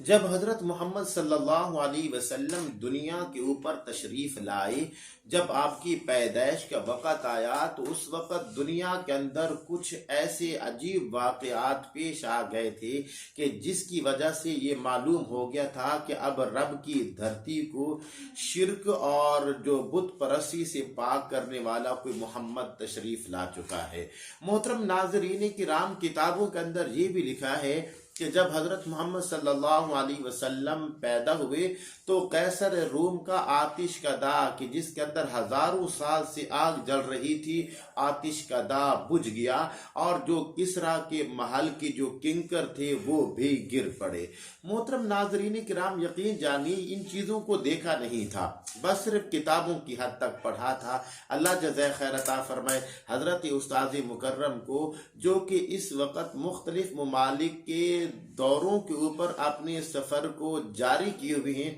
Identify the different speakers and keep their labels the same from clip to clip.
Speaker 1: جب حضرت محمد صلی اللہ علیہ وسلم دنیا کے اوپر تشریف لائے، جب آپ کی پیدائش کا وقت آیا تو اس وقت دنیا کے اندر کچھ ایسے عجیب واقعات پیش آ گئے تھے کہ جس کی وجہ سے یہ معلوم ہو گیا تھا کہ اب رب کی دھرتی کو شرک اور جو بت پرستی سے پاک کرنے والا کوئی محمد تشریف لا چکا ہے۔ محترم ناظرین کرام، کتابوں کے اندر یہ بھی لکھا ہے کہ جب حضرت محمد صلی اللہ علیہ وسلم پیدا ہوئے تو قیصر روم کا آتش کا دا کہ جس کے اندر ہزاروں سال سے آگ جل رہی تھی، آتش کا دا بجھ گیا اور جو کسریٰ کے محل کے جو کنکر تھے وہ بھی گر پڑے۔ محترم ناظرین کرام، یقین جانیے ان چیزوں کو دیکھا نہیں تھا، بس صرف کتابوں کی حد تک پڑھا تھا۔ اللہ جزائے خیر عطا فرمائے حضرت استاذ مکرم کو، جو کہ اس وقت مختلف ممالک کے دوروں کے اوپر اپنے سفر کو جاری کیے ہوئے ہیں۔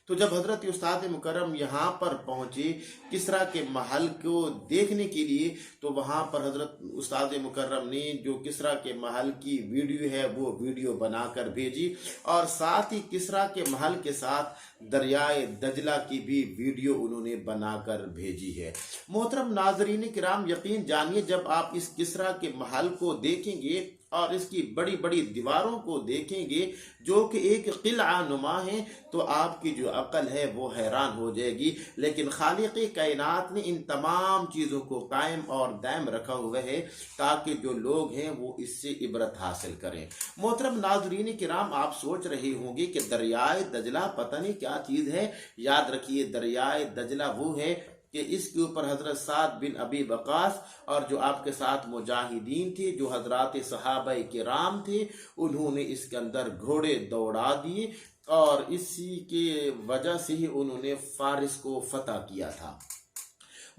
Speaker 1: تو جب حضرت استاد مکرم یہاں پر پہنچے کسریٰ کے محل کو دیکھنے کے لیے، تو وہاں پر حضرت استاد مکرم نے جو کسریٰ کے محل کی ویڈیو ہے وہ ویڈیو بنا کر بھیجی، اور ساتھ ہی کسریٰ کے محل کے ساتھ دریائے دجلہ کی بھی ویڈیو انہوں نے بنا کر بھیجی ہے۔ محترم ناظرین کرام، یقین جانیے جب آپ اس کسریٰ کے محل کو دیکھیں گے اور اس کی بڑی بڑی دیواروں کو دیکھیں گے جو کہ ایک قلعہ نما ہے، تو آپ کی جو عقل ہے وہ حیران ہو جائے گی۔ لیکن خالق کائنات نے ان تمام چیزوں کو قائم اور دائم رکھا ہوا ہے تاکہ جو لوگ ہیں وہ اس سے عبرت حاصل کریں۔ محترم ناظرین کرام، آپ سوچ رہے ہوں گے کہ دریائے دجلہ پتہ نہیں کیا چیز ہے۔ یاد رکھیے، دریائے دجلہ وہ ہے کہ اس کے اوپر حضرت سعد بن ابی وقاص اور جو آپ کے ساتھ مجاہدین تھے، جو حضرات صحابہ کرام تھے، انہوں نے اس کے اندر گھوڑے دوڑا دیے اور اسی کے وجہ سے ہی انہوں نے فارس کو فتح کیا تھا۔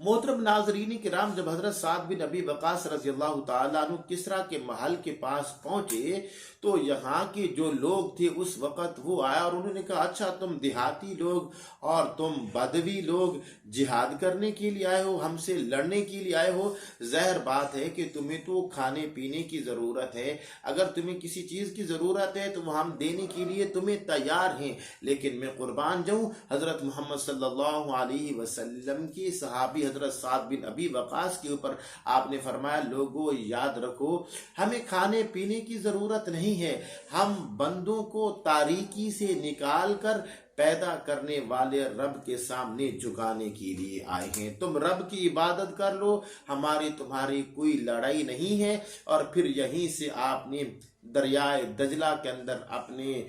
Speaker 1: محترم ناظرین کرام، جب حضرت سعد بن ابی وقاص رضی اللہ تعالیٰ عنہ کسریٰ کے محل کے پاس پہنچے تو یہاں کے جو لوگ تھے اس وقت وہ آیا اور انہوں نے کہا، اچھا تم دیہاتی لوگ اور تم بدوی لوگ جہاد کرنے کے لیے آئے ہو، ہم سے لڑنے کے لیے آئے ہو؟ ظاہر بات ہے کہ تمہیں تو کھانے پینے کی ضرورت ہے، اگر تمہیں کسی چیز کی ضرورت ہے تو وہ ہم دینے کے لیے تمہیں تیار ہیں، لیکن میں قربان جاؤں حضرت محمد صلی اللہ علیہ وسلم کی صحابی حضرت سعد بن ابی وقاص کے اوپر آپ نے فرمایا، لوگوں یاد رکھو ہمیں کھانے پینے کی ضرورت نہیں ہے، ہم بندوں کو تاریکی سے نکال کر پیدا کرنے والے رب کے سامنے جھکانے کے لیے آئے ہیں۔ تم رب کی عبادت کر لو، ہماری تمہاری کوئی لڑائی نہیں ہے۔ اور پھر یہیں سے آپ نے دریائے دجلہ کے اندر اپنے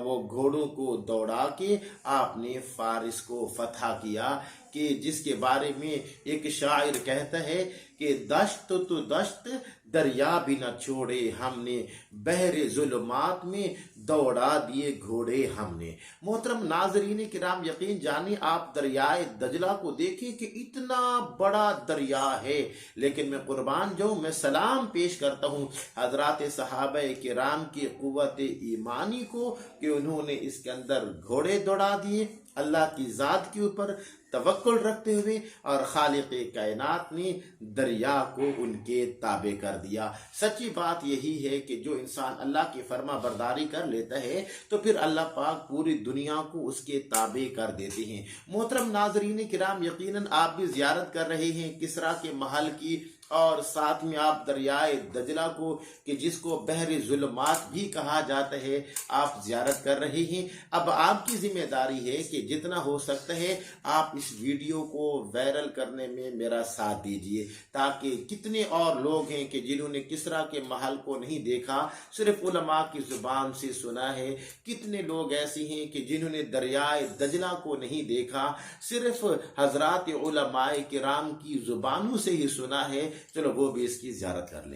Speaker 1: وہ گھوڑوں کو دوڑا کے آپ نے فارس کو فتح کیا، کہ جس کے بارے میں ایک شاعر کہتا ہے کہ دشت تو دشت دریا بھی نہ چھوڑے ہم نے، بحر ظلمات میں دوڑا دیے گھوڑے ہم نے۔ محترم ناظرین کرام، یقین جانیں آپ دریائے دجلہ کو دیکھیں کہ اتنا بڑا دریا ہے، لیکن میں قربان جاؤں، میں سلام پیش کرتا ہوں حضرات صحابہ کرام کی قوت ایمانی کو کہ انہوں نے اس کے اندر گھوڑے دوڑا دیے، اللہ کی ذات کے اوپر توکل رکھتے ہوئے، اور خالق کائنات نے دریا کو ان کے تابع کر دیا۔ سچی بات یہی ہے کہ جو انسان اللہ کی فرما برداری کر لیتا ہے تو پھر اللہ پاک پوری دنیا کو اس کے تابع کر دیتے ہیں۔ محترم ناظرین کرام، یقیناً آپ بھی زیارت کر رہے ہیں کسریٰ کے محل کی، اور ساتھ میں آپ دریائے دجلہ کو کہ جس کو بحر ظلمات بھی کہا جاتا ہے آپ زیارت کر رہے ہیں۔ اب آپ کی ذمہ داری ہے کہ جتنا ہو سکتا ہے آپ اس ویڈیو کو وائرل کرنے میں میرا ساتھ دیجئے، تاکہ کتنے اور لوگ ہیں کہ جنہوں نے کسریٰ کے محل کو نہیں دیکھا، صرف علماء کی زبان سے سنا ہے، کتنے لوگ ایسے ہیں کہ جنہوں نے دریائے دجلہ کو نہیں دیکھا، صرف حضرات علماء کرام کی زبانوں سے ہی سنا ہے۔ چلو وہ بھی اس کی زیارت کر لیں۔